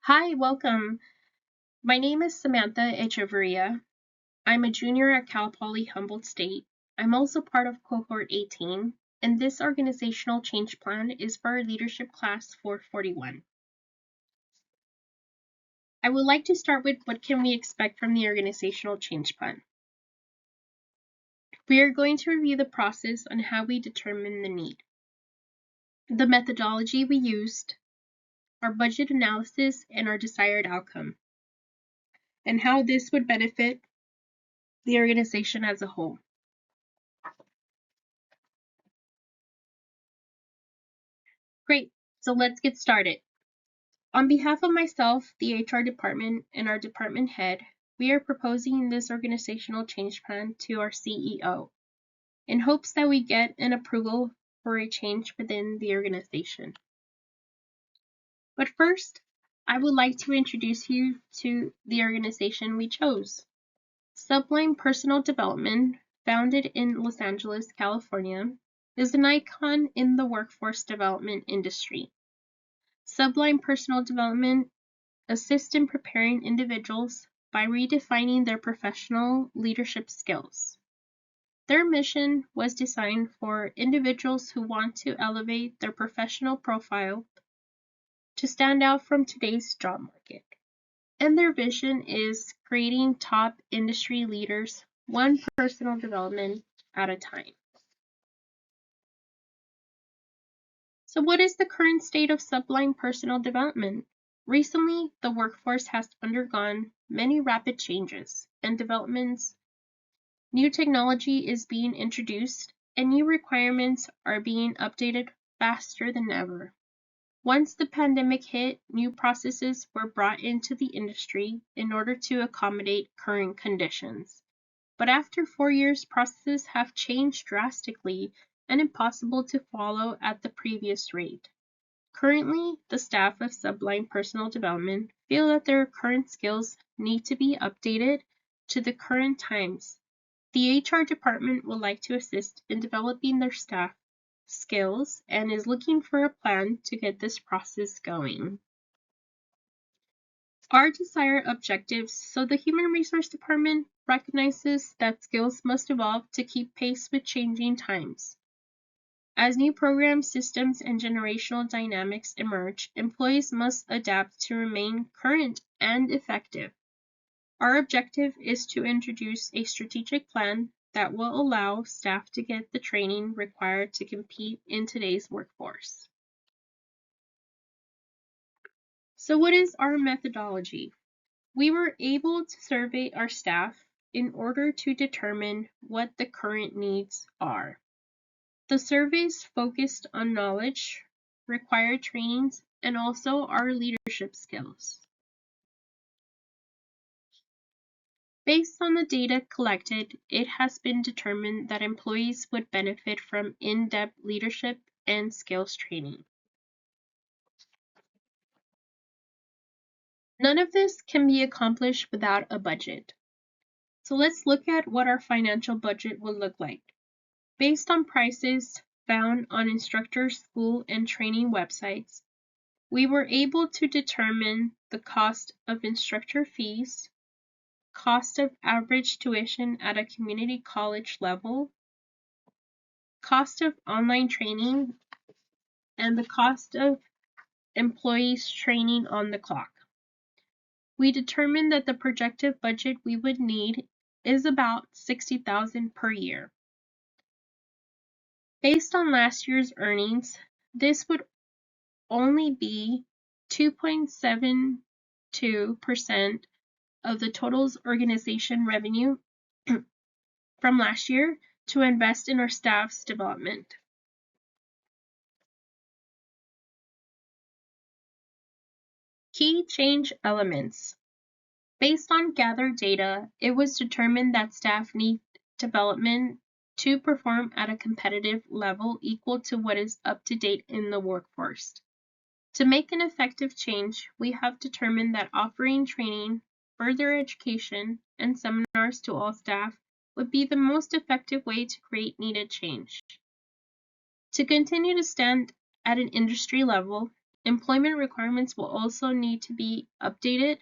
Hi, welcome. My name is Samantha Echeverria. I'm a junior at Cal Poly Humboldt State. I'm also part of Cohort 18, and this organizational change plan is for our leadership class 441. I would like to start with what can we expect from the organizational change plan. We are going to review the process on how we determine the need, the methodology we used, our budget analysis, and our desired outcome, and how this would benefit the organization as a whole. Great, so let's get started. On behalf of myself, the HR department, and our department head, we are proposing this organizational change plan to our CEO in hopes that we get an approval for a change within the organization. But first, I would like to introduce you to the organization we chose. Sublime Personal Development, founded in Los Angeles, California, is an icon in the workforce development industry. Sublime Personal Development assists in preparing individuals by redefining their professional leadership skills. Their mission was designed for individuals who want to elevate their professional profile to stand out from today's job market. And their vision is creating top industry leaders, one personal development at a time. So what is the current state of Sublime Personal Development? Recently, the workforce has undergone many rapid changes and developments. New technology is being introduced, and new requirements are being updated faster than ever. Once the pandemic hit, new processes were brought into the industry in order to accommodate current conditions. But after 4 years, processes have changed drastically and impossible to follow at the previous rate. Currently, the staff of Sublime Personal Development feel that their current skills need to be updated to the current times. The HR department would like to assist in developing their staff skills and is looking for a plan to get this process going. Our desired objectives. So the Human Resource Department recognizes that skills must evolve to keep pace with changing times. As new programs, systems, and generational dynamics emerge, employees must adapt to remain current and effective. Our objective is to introduce a strategic plan that will allow staff to get the training required to compete in today's workforce. So what is our methodology? We were able to survey our staff in order to determine what the current needs are. The surveys focused on knowledge, required trainings, and also our leadership skills. Based on the data collected, it has been determined that employees would benefit from in-depth leadership and skills training. None of this can be accomplished without a budget. So let's look at what our financial budget will look like. Based on prices found on instructor school and training websites, we were able to determine the cost of instructor fees, cost of average tuition at a community college level, cost of online training, and the cost of employees training on the clock. We determined that the projected budget we would need is about $60,000 per year. Based on last year's earnings, this would only be 2.72% of the total organization revenue from last year to invest in our staff's development. Key change elements. Based on gathered data, it was determined that staff need development to perform at a competitive level equal to what is up to date in the workforce. To make an effective change, we have determined that offering training, further education, and seminars to all staff would be the most effective way to create needed change. To continue to stand at an industry level, Employment requirements will also need to be updated.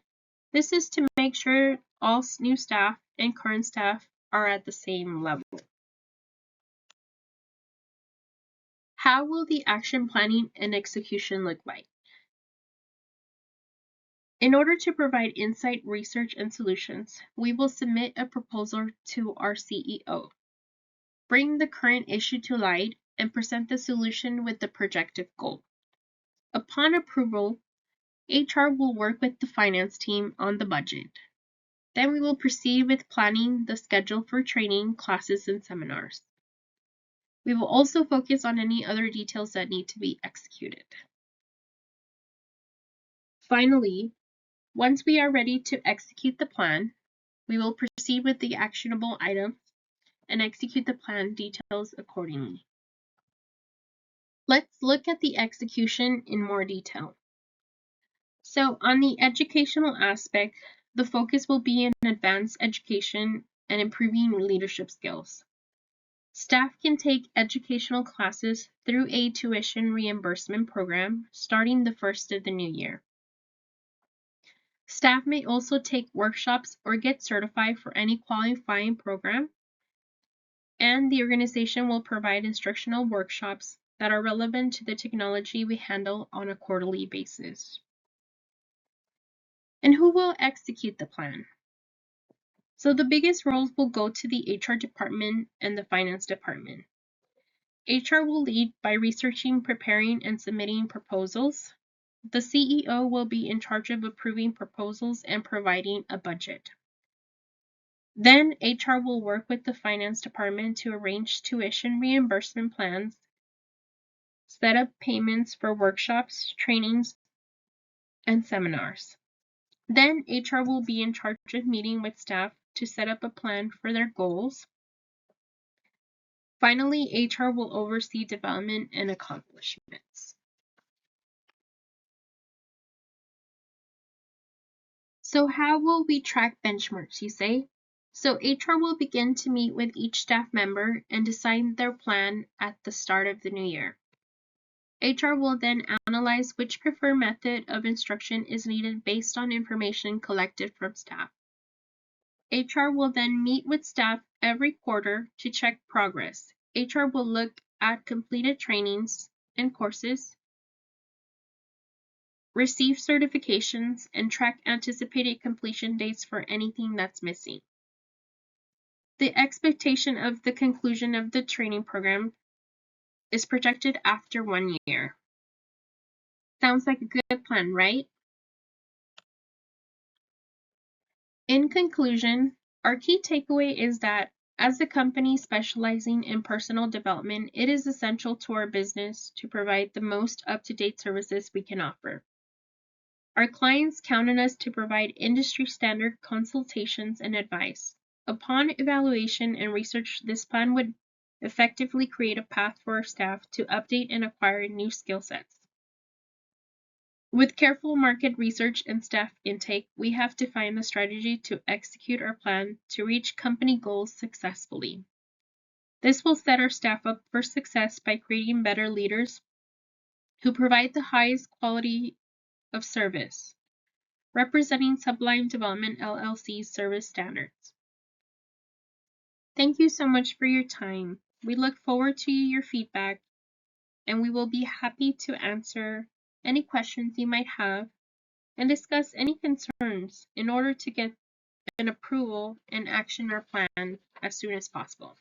This is to make sure all new staff and current staff are at the same level. How will the action planning and execution look like? In order to provide insight, research, and solutions, we will submit a proposal to our CEO, bring the current issue to light, and present the solution with the projected goal. Upon approval, HR will work with the finance team on the budget. Then we will proceed with planning the schedule for training, classes, and seminars. We will also focus on any other details that need to be executed. Finally, once we are ready to execute the plan, we will proceed with the actionable items and execute the plan details accordingly. Let's look at the execution in more detail. So on the educational aspect, the focus will be in advanced education and improving leadership skills. Staff can take educational classes through a tuition reimbursement program starting the first of the new year. Staff may also take workshops or get certified for any qualifying program, and the organization will provide instructional workshops that are relevant to the technology we handle on a quarterly basis. And who will execute the plan? So the biggest roles will go to the HR department and the finance department. HR will lead by researching, preparing, and submitting proposals. The CEO will be in charge of approving proposals and providing a budget. Then HR will work with the finance department to arrange tuition reimbursement plans, set up payments for workshops, trainings, and seminars. Then HR will be in charge of meeting with staff to set up a plan for their goals. Finally, HR will oversee development and accomplishments. So how will we track benchmarks, you say? So HR will begin to meet with each staff member and decide their plan at the start of the new year. HR will then analyze which preferred method of instruction is needed based on information collected from staff. HR will then meet with staff every quarter to check progress. HR will look at completed trainings and courses, receive certifications, and track anticipated completion dates for anything that's missing. The expectation of the conclusion of the training program is projected after 1 year. Sounds like a good plan, right? In conclusion, our key takeaway is that as a company specializing in personal development, it is essential to our business to provide the most up-to-date services we can offer. Our clients count on us to provide industry standard consultations and advice. Upon evaluation and research, this plan would effectively create a path for our staff to update and acquire new skill sets. With careful market research and staff intake, we have defined the strategy to execute our plan to reach company goals successfully. This will set our staff up for success by creating better leaders who provide the highest quality of service, representing Sublime Development LLC's service standards. Thank you so much for your time. We look forward to your feedback, and we will be happy to answer any questions you might have and discuss any concerns in order to get an approval and action our plan as soon as possible.